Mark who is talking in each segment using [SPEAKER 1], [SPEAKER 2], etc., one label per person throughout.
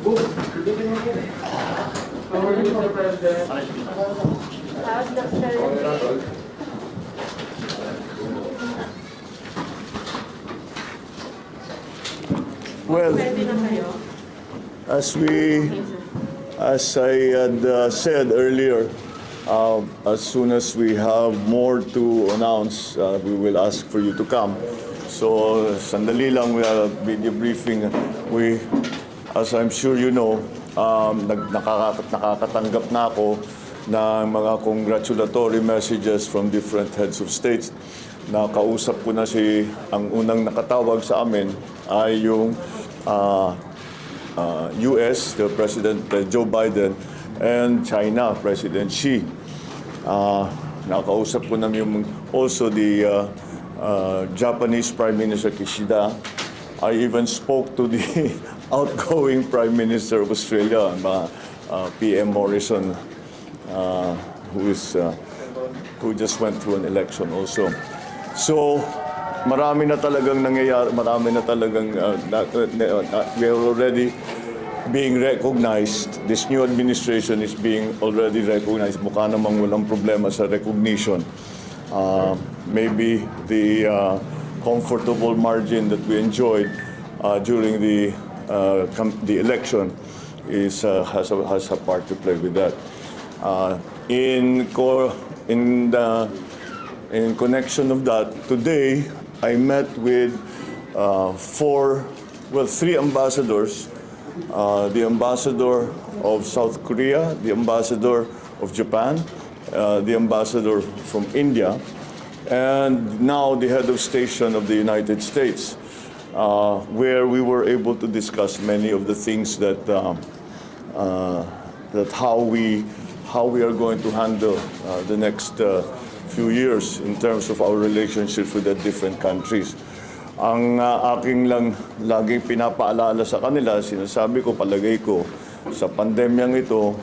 [SPEAKER 1] How are you, Mr. President?
[SPEAKER 2] Well, as I had said earlier, as soon as we have more to announce, we will ask for you to come. So, sandali lang, we are video briefing. We, as I'm sure you know, nakakatanggap na ako ng mga congratulatory messages from different heads of states. Nakausap ko na ang unang nakatawag sa amin ay yung US, the President Joe Biden, and China, President Xi. Nakausap ko na yung also the Japanese Prime Minister Kishida. I even spoke to the outgoing Prime Minister of Australia, PM Morrison, who just went through an election also. So, marami na talagang nangyayari, marami na talagang we are already being recognized. This new administration is being already recognized. Mukha namang walang problema sa recognition. Maybe the comfortable margin that we enjoyed during the election has a part to play with that. In connection of that, today I met with three ambassadors, the ambassador of South Korea, the ambassador of Japan, the ambassador from India, and now the head of station of the United States, where we were able to discuss many of the things that how we are going to handle the next few years in terms of our relationships with the different countries. Ang aking lang laging pinapaalala sa kanila, sinasabi ko, palagay ko, sa pandemyang ito,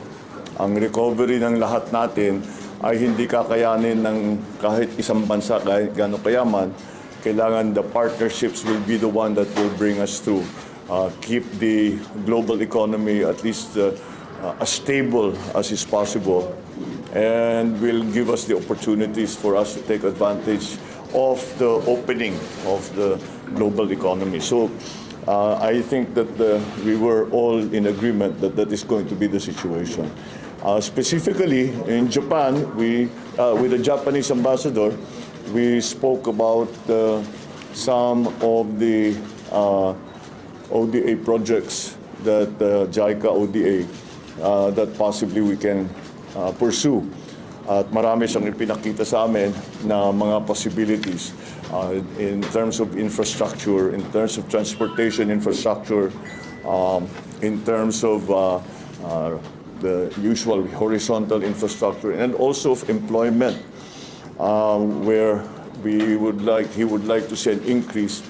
[SPEAKER 2] ang recovery ng lahat natin ay hindi kakayanin ng kahit isang bansa, kahit gaano kayaman. Kailangan the partnerships will be the one that will bring us through. Keep the global economy at least as stable as is possible, and will give us the opportunities for us to take advantage of the opening of the global economy. So I think that we were all in agreement that that is going to be the situation. Specifically in Japan, with the Japanese ambassador, we spoke about some of the ODA projects that JICA ODA that possibly we can pursue. At marami siyang ipinakita sa amin na mga possibilities in terms of infrastructure, in terms of transportation infrastructure, in terms of the usual horizontal infrastructure, and also of employment, where he would like to see an increase.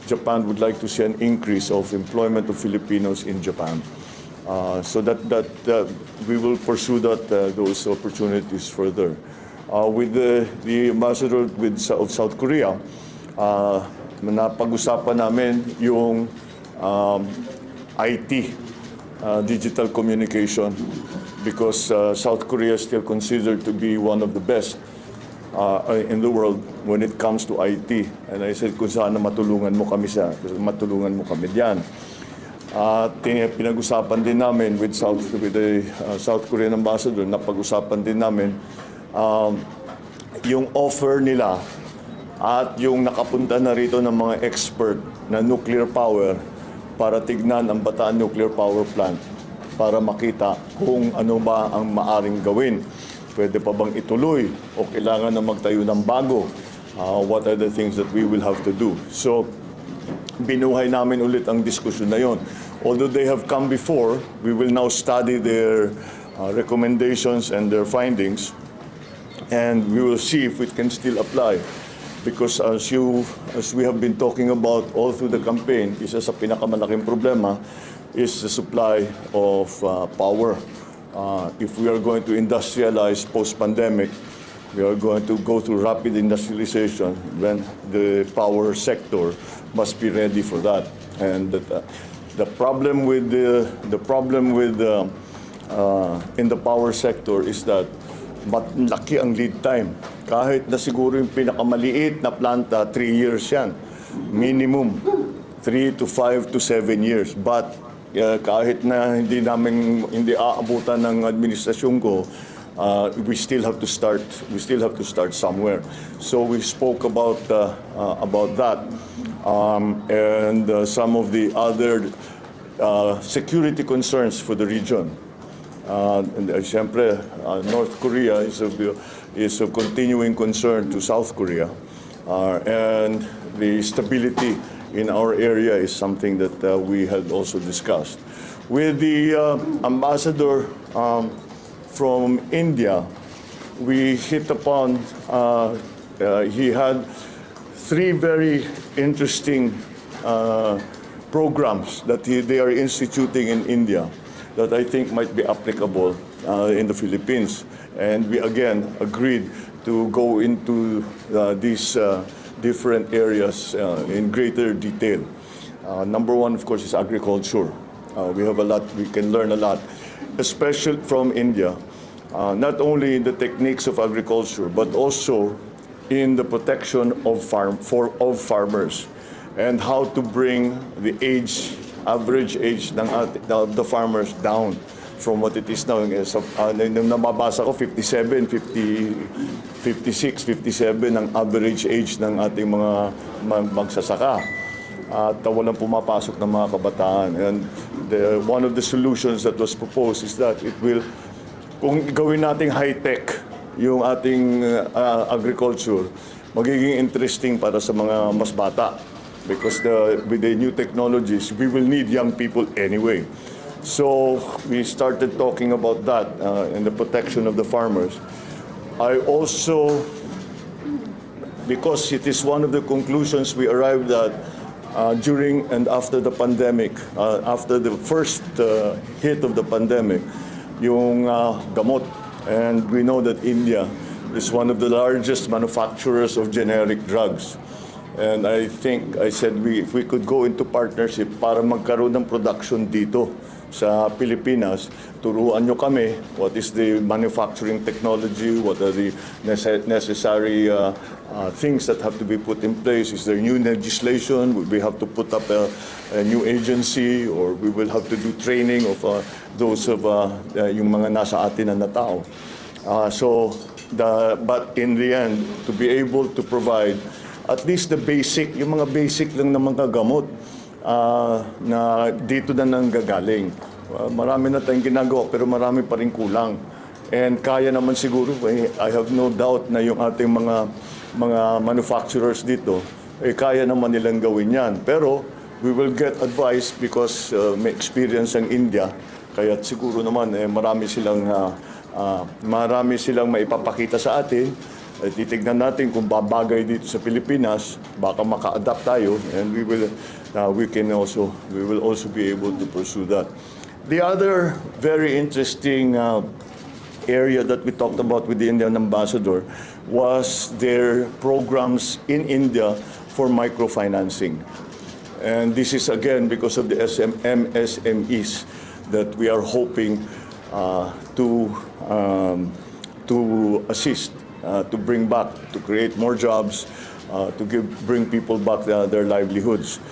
[SPEAKER 2] Japan would like to see an increase of employment of Filipinos in Japan. So that we will pursue those opportunities further. With the ambassador of South Korea, napag-usapan namin yung IT, digital communication, because South Korea is still considered to be one of the best in the world when it comes to IT. And I said, kung sana matulungan mo kami diyan. Pinag-usapan din namin with the South Korean ambassador, napag-usapan din namin yung offer nila at yung nakapunta na rito ng mga expert na nuclear power para tignan ang Bataan Nuclear Power Plant para makita kung ano ba ang maaring gawin. Pwede pa bang ituloy o kailangan na magtayo ng bago? What are the things that we will have to do? So, binuhay namin ulit ang diskusyon na yon. Although they have come before, we will now study their recommendations and their findings, and we will see if it can still apply. Because as we have been talking about all through the campaign, isa sa pinakamalaking problema is the supply of power. If we are going to industrialize post-pandemic, we are going to go through rapid industrialization, when the power sector must be ready for that. And The problem with in the power sector is that laki ang lead time. Kahit na siguro yung pinakamaliit na planta, 3 years yan. Minimum 3 to 5 to 7 years. But kahit na hindi aabutan ng administrasyon ko, we still have to start somewhere. So we spoke about that and some of the other security concerns for the region. Siyempre, North Korea is of continuing concern to South Korea, and the stability in our area is something that we had also discussed. With the ambassador from India, we hit upon, he had 3 very interesting programs that they are instituting in India that I think might be applicable in the Philippines. And we again agreed to go into these different areas in greater detail. Number 1, of course, is agriculture. We have a lot, we can learn a lot, especially from India, not only in the techniques of agriculture, but also in the protection of farmers and how to bring the average age of the farmers down from what it is now. Nung nababasa ko, 57, 50, 56, 57 ang average age ng ating mga magsasaka. At walang pumapasok ng mga kabataan. And one of the solutions that was proposed is that it will, kung gawin nating high-tech yung ating agriculture, magiging interesting para sa mga mas bata. Because with the new technologies, we will need young people anyway. So we started talking about that and the protection of the farmers. I also, because it is one of the conclusions we arrived at during and after the pandemic, after the first hit of the pandemic, yung gamot. And we know that India is one of the largest manufacturers of generic drugs. And I think, I said, if we could go into partnership para magkaroon ng production dito sa Pilipinas, turuan nyo kami what is the manufacturing technology, what are the necessary things that have to be put in place. Is there new legislation? We have to put up a new agency, or we will have to do training of those of yung mga nasa atin na tao. But in the end, to be able to provide at least the basic, yung mga basic lang na mga gamot na dito na nanggagaling. Marami na tayong ginagawa pero marami pa rin kulang. And kaya naman siguro, I have no doubt na yung ating mga manufacturers dito, kaya naman nilang gawin yan. Pero we will get advice because may experience ang India. Kaya siguro naman marami silang maipapakita sa atin. Titignan natin kung babagay dito sa Pilipinas, baka maka-adapt tayo, and we will also be able to pursue that. The other very interesting area that we talked about with the Indian ambassador was their programs in India for microfinancing. And this is again because of the MSMEs that we are hoping to assist. To bring back, to create more jobs, to bring people back their livelihoods.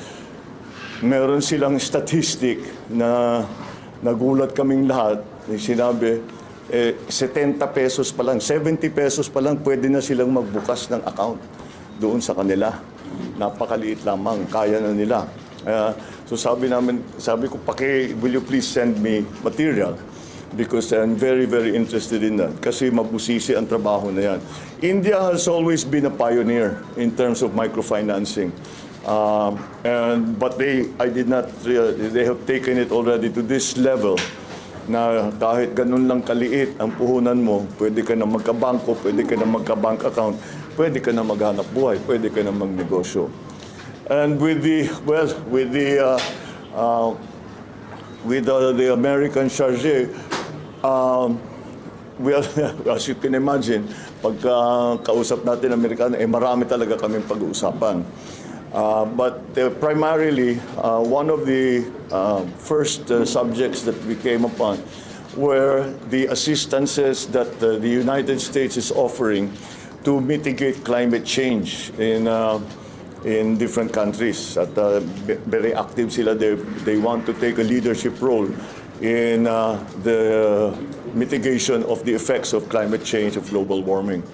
[SPEAKER 2] Meron silang statistic na nagulat kaming lahat. Sinabi, 70 pesos pa lang, 70 pesos pa lang, pwede na silang magbukas ng account doon sa kanila. Napakaliit lamang, kaya na nila. So sabi ko, will you please send me material? Because I'm very, very interested in that. Kasi mabusisi ang trabaho na yan. India has always been a pioneer in terms of microfinancing. But they have taken it already to this level na kahit ganun lang kaliit ang puhunan mo, pwede ka na magkabangko, pwede ka na magka-bank account, pwede ka na maghanap buhay, pwede ka na magnegosyo. And with the American charge, as you can imagine, pagka kausap natin Amerikano, marami talaga kaming pag-uusapan. But primarily, one of the first subjects that we came upon were the assistances that the United States is offering to mitigate climate change in different countries. At very active sila. They want to take a leadership role in the mitigation of the effects of climate change, of global warming.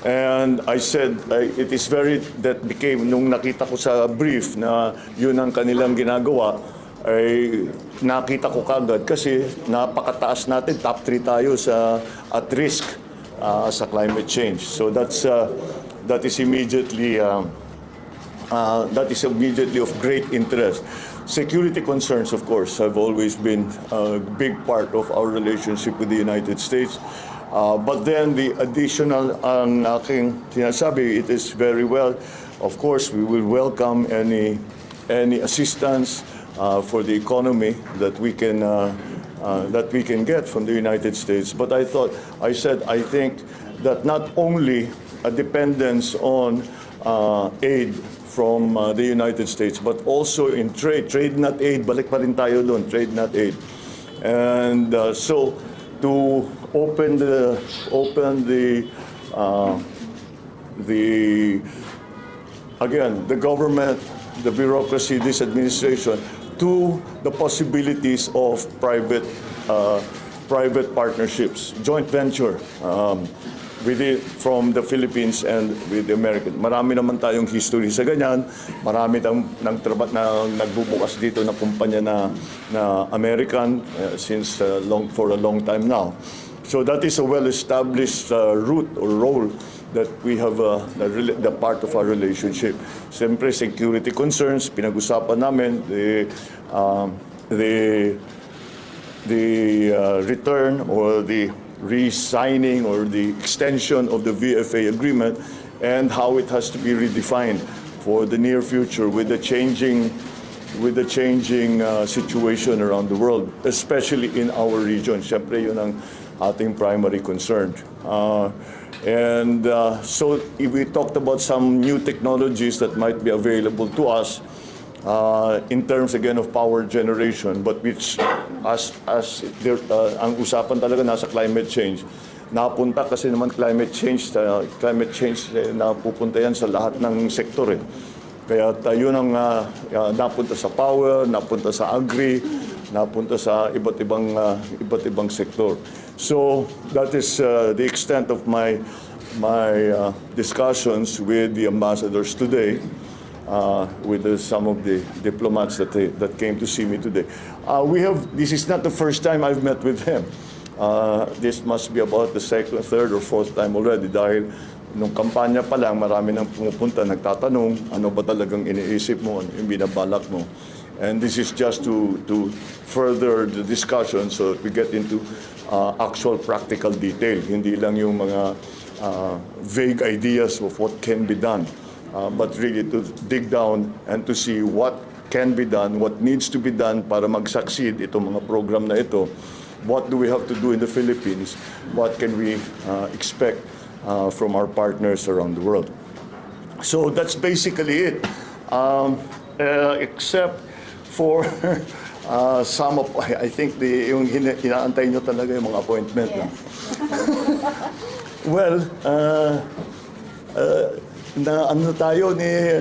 [SPEAKER 2] And I said, it is that became, nung nakita ko sa brief na yun ang kanilang ginagawa, ay nakita ko kagad kasi napakataas natin, top 3 tayo at risk sa climate change. So that is immediately of great interest. Security concerns, of course, have always been a big part of our relationship with the United States. But then the additional ang aking sinasabi, it is very well. Of course, we will welcome any assistance for the economy that we can get from the United States. But I think that not only a dependence on aid from the United States, but also in trade not aid, balik pa rin tayo doon, trade not aid. And so to open the government, the bureaucracy, this administration, to the possibilities of private partnerships, joint venture from the Philippines and with the American. Marami naman tayong history sa ganyan. Marami nagbubukas dito na kumpanya na American for a long time now. So that is a well-established route or role that we have the part of our relationship. Siyempre, security concerns, pinag-usapan namin the return or the re-signing or the extension of the VFA agreement and how it has to be redefined for the near future with the changing situation around the world, especially in our region. Siyempre, yun ang ating primary concern. So we talked about some new technologies that might be available to us in terms again of power generation, but which ang usapan talaga nasa climate change. Napunta kasi naman climate change napupunta yan sa lahat ng sektor eh. Kaya yun ang napunta sa power, napunta sa agri, napunta sa iba't ibang sektor. So that is the extent of my discussions with the ambassadors today. With some of the diplomats that came to see me today. This is not the first time I've met with them. This must be about the second, third, or fourth time already dahil nung kampanya pa lang, marami nang pumupunta, nagtatanong, ano ba talagang iniisip mo, ano yung binabalak mo. And this is just to further the discussion so we get into actual practical detail. Hindi lang yung mga vague ideas of what can be done. But really to dig down and to see what can be done, what needs to be done para mag-succeed itong mga program na ito. What do we have to do in the Philippines? What can we expect from our partners around the world? So that's basically it. Except for some of, I think yung inaantay nyo talaga yung mga appointment. Yeah. Well, na ano tayo ni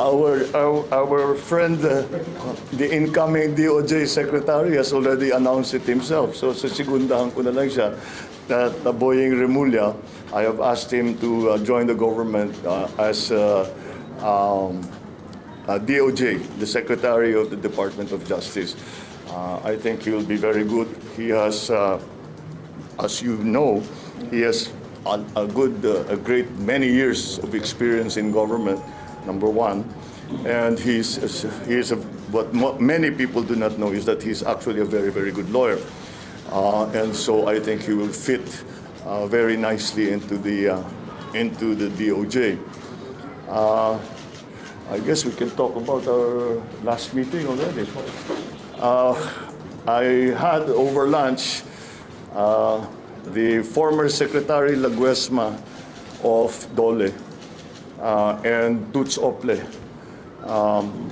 [SPEAKER 2] our friend the incoming DOJ secretary has already announced it himself, so sigundahan ko na lang siya that Boying Remulla, I have asked him to join the government as DOJ, the Secretary of the Department of Justice. I think he will be very good. He has as you know, he has a great many years of experience in government, number one, and what many people do not know is that he's actually a very, very good lawyer, and so I think he will fit very nicely into the DOJ. I guess we can talk about our last meeting already. I had over lunch the former Secretary Laguesma of DOLE, and Tuts Ople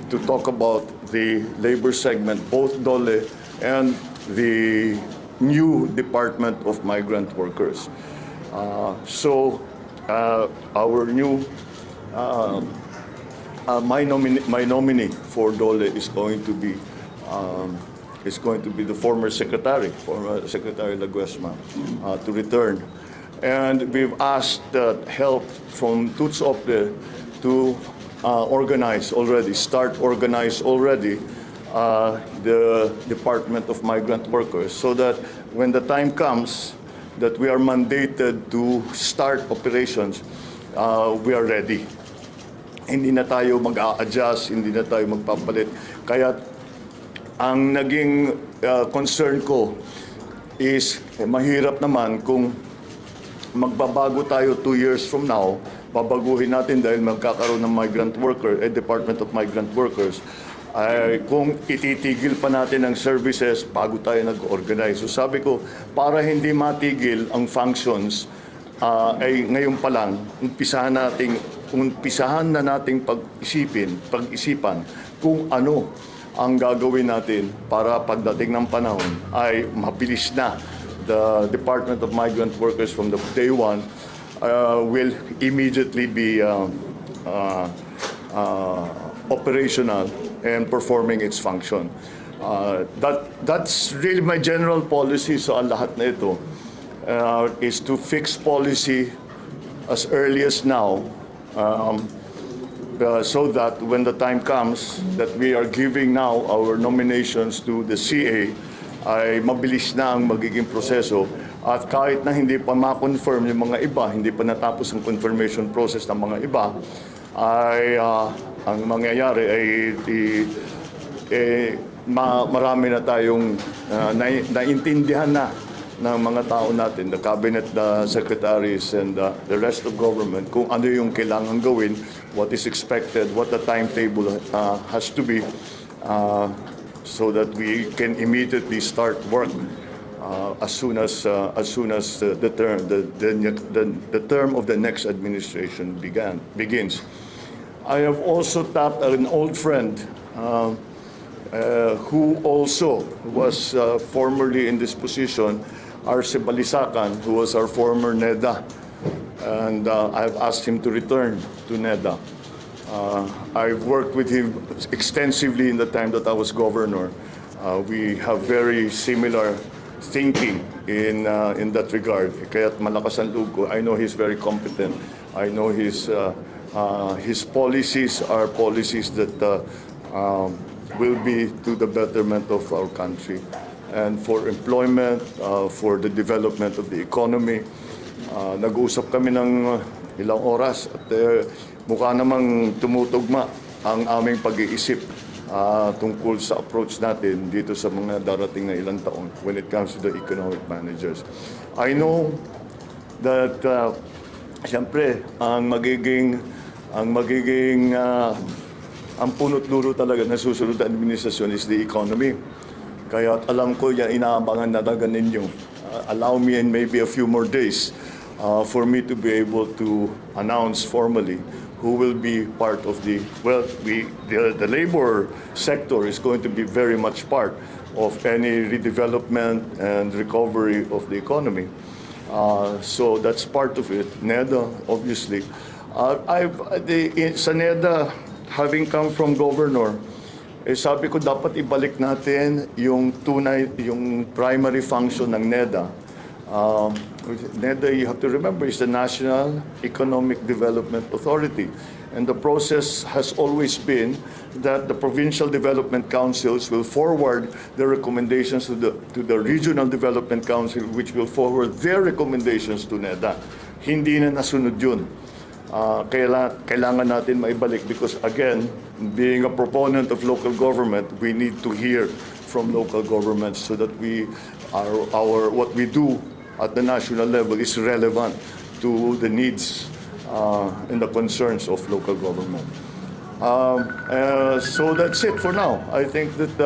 [SPEAKER 2] to talk about the labor segment, both DOLE and the new Department of Migrant Workers. Our new my nominee for DOLE is going to be the former Secretary Laguesma, to return. And we've asked help from Tuts Ople to start organize already the Department of Migrant Workers, so that when the time comes that we are mandated to start operations, we are ready. Hindi na tayo mag-a-adjust, hindi na tayo magpapalit. Kaya ang naging concern ko is mahirap naman kung magbabago tayo 2 years from now, babaguhin natin dahil magkakaroon ng Department of Migrant Workers, kung ititigil pa natin ang services bago tayo nag-organize. So sabi ko, para hindi matigil ang functions, ay ngayon pa lang, umpisahan na nating pag-isipan kung ano ang gagawin natin para pagdating ng panahon ay mabilis na. The Department of Migrant Workers from the day one will immediately be operational and performing its function. That's really my general policy sa lahat na ito, is to fix policy as early as now, so that when the time comes that we are giving now our nominations to the CA, ay mabilis na ang magiging proseso. At kahit na hindi pa ma-confirm yung mga iba, hindi pa natapos ang confirmation process ng mga iba, ay ang mangyayari ay marami na tayong naintindihan na ng mga tao natin, the cabinet, the secretaries, and the rest of government, kung ano yung kailangan gawin, what is expected, what the timetable has to be, so that we can immediately start work as soon as the term of the next administration begins. I have also tapped an old friend who also was formerly in this position, Arce Balisacan, who was our former NEDA, and I've asked him to return to NEDA. I've worked with him extensively in the time that I was governor. We have very similar thinking in that regard. Kaya't malakas ang loob ko. I know he's very competent. I know his policies are policies that will be to the betterment of our country and for employment, for the development of the economy. Nag-uusap kami ng ilang oras at mukha namang tumutugma ang aming pag-iisip tungkol sa approach natin dito sa mga darating na ilang taon when it comes to the economic managers. I know that siyempre ang punot dulo talaga na susunod na administrasyon is the economy. Kaya alam ko yan, inaabangan na talaga ninyo. Allow me and maybe a few more days for me to be able to announce formally who will be part of the labor sector is going to be very much part of any redevelopment and recovery of the economy. So that's part of it. NEDA, obviously. Sa NEDA, having come from governor, sabi ko dapat ibalik natin yung primary function ng NEDA. NEDA, you have to remember, is the National Economic Development Authority. And the process has always been that the provincial development councils will forward their recommendations to the Regional Development Council, which will forward their recommendations to NEDA. Hindi na nasunod yun. Kailangan natin maibalik because, again, being a proponent of local government, we need to hear from local governments so that what we do at the national level is relevant to the needs and the concerns of local government. So that's it for now. I think that's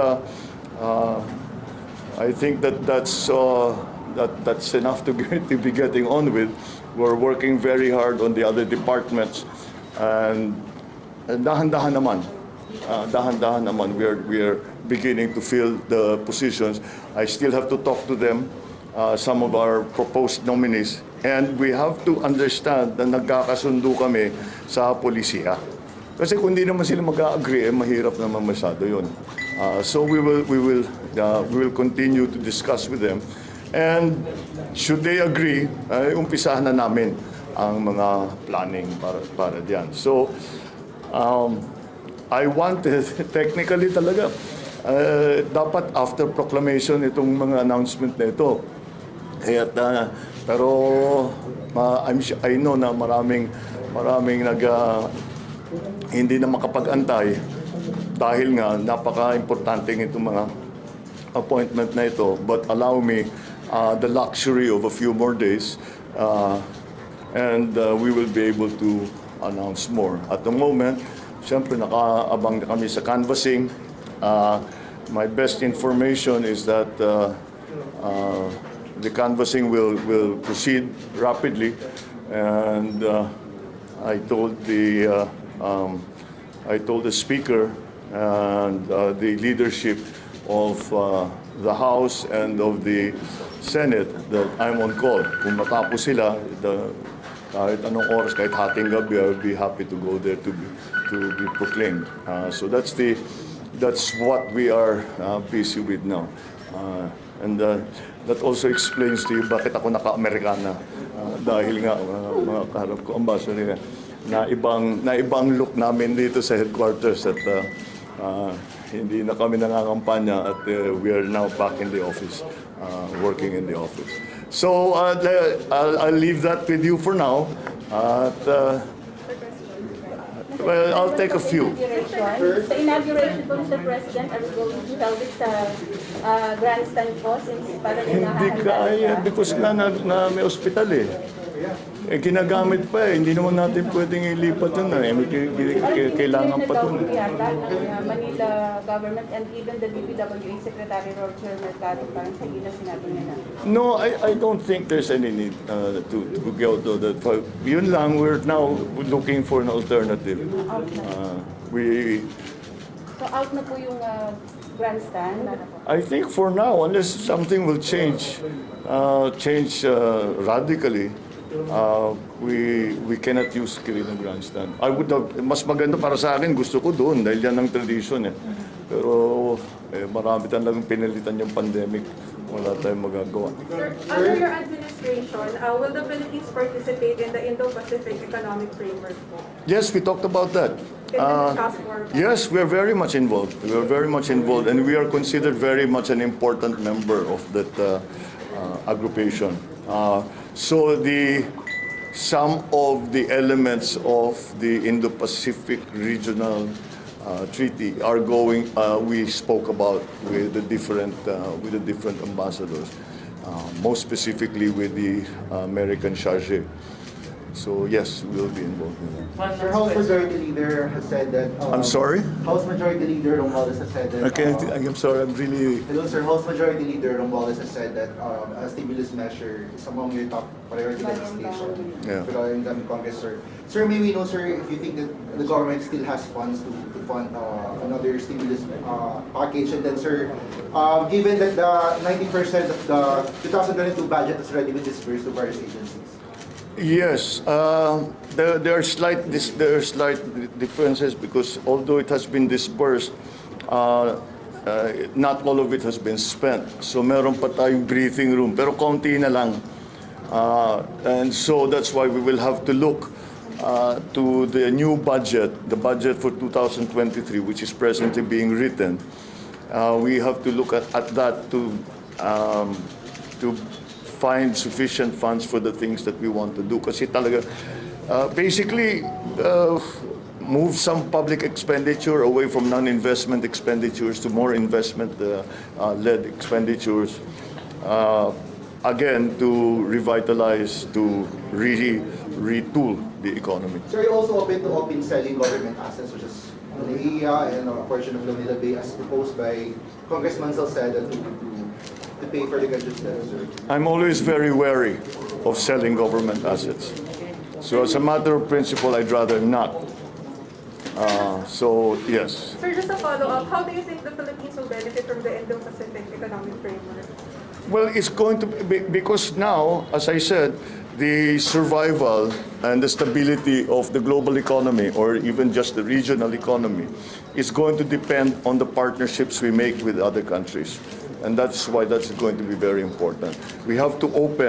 [SPEAKER 2] enough to be getting on with. We're working very hard on the other departments And dahan-dahan naman, we are beginning to fill the positions. I still have to talk to them, some of our proposed nominees, and we have to understand na nagkakasundo kami sa polisiya. Kasi kung di naman sila mag-agree, mahirap naman masyado yun. So we will continue to discuss with them, and should they agree, umpisahan na namin ang mga planning para diyan. So I wanted, technically talaga, dapat after proclamation itong mga announcement na ito. Pero I know na maraming hindi na makapag-antay dahil nga napaka-importante itong mga appointment na ito. But allow me the luxury of a few more days, and we will be able to announce more. At the moment, siyempre nakaabang na kami sa canvassing. My best information is that the canvassing will proceed rapidly, and I told the speaker and the leadership of the House and of the Senate that I'm on call. Kung matapos sila, kahit anong oras, kahit hating gabi, I will be happy to go there to be proclaimed. So that's what we are busy with now. And that also explains to you bakit ako naka-Amerikana. Dahil nga, mga kaharap ko, ambassador, na ibang look namin dito sa headquarters at hindi na kami nangangampanya at we are now back in the office, working in the office. So I'll leave that with you for now. Well, I'll take a few.
[SPEAKER 3] Sa inauguration po, Mr. President, are we going to hold it sa grandstand po since parang
[SPEAKER 2] Hindi kaya, because nga na may ospital eh. Ginagamit pa eh. Hindi naman natin pwedeng ilipat yun eh. Kailangan pa ito.
[SPEAKER 3] Manila government and even the DPWA Secretary Roger Mercado, parang sa gila sinabi nila.
[SPEAKER 2] No, I don't think there's any need to go to that. Yun lang, we're now looking for an alternative.
[SPEAKER 3] So out na po yung grandstand?
[SPEAKER 2] I think for now, unless something will change radically, we cannot use Kirina Grandstand. Mas maganda para sa akin, gusto ko doon dahil yan ang tradition eh. Pero marami talagang pinalitan yung pandemic. Wala tayong magagawa.
[SPEAKER 4] Sir, under your administration, will the Philippines participate in the Indo-Pacific Economic Framework po?
[SPEAKER 2] Yes, we talked about that.
[SPEAKER 4] Can you discuss more?
[SPEAKER 2] Yes, we are very much involved. We are very much involved, and we are considered very much an important member of that aggregation. So some of the elements of the Indo-Pacific Regional Treaty are going. We spoke about with the different ambassadors, most specifically with the American charge. So yes, we will be involved in that.
[SPEAKER 5] Sir, House Majority Leader has said that...
[SPEAKER 2] I'm sorry?
[SPEAKER 5] House Majority Leader Romualdez has said that...
[SPEAKER 2] I'm sorry, I'm really...
[SPEAKER 5] Hello, sir. House Majority Leader Romualdez has said that a stimulus measure is among your top priority legislation.
[SPEAKER 2] Yeah.
[SPEAKER 5] In the Congress, sir. Sir, may we know, sir, if you think that the government still has funds to fund another stimulus package? And then, sir, given that the 90% of the 2022 budget has already been disbursed to various agencies,
[SPEAKER 2] yes, there are slight differences because although it has been disbursed, not all of it has been spent. So meron pa tayong breathing room, pero konti na lang. And so that's why we will have to look to the new budget, the budget for 2023, which is presently being written. We have to look at that to find sufficient funds for the things that we want to do. Kasi talaga, basically, move some public expenditure away from non-investment expenditures to more investment-led expenditures. Again, to revitalize, to retool the economy.
[SPEAKER 5] sir, you also open to selling government assets such as Manila and a portion of Manila Bay as proposed by Congressman Salceda to pay for the country's debt, sir.
[SPEAKER 2] I'm always very wary of selling government assets. So as a matter of principle, I'd rather not. So yes.
[SPEAKER 4] Sir, just a follow-up. How do you think the Philippines will benefit from the Indo-Pacific Economic Framework?
[SPEAKER 2] Well, it's going to be because now, as I said, the survival and the stability of the global economy or even just the regional economy is going to depend on the partnerships we make with other countries. And that's why that's going to be very important. We have to open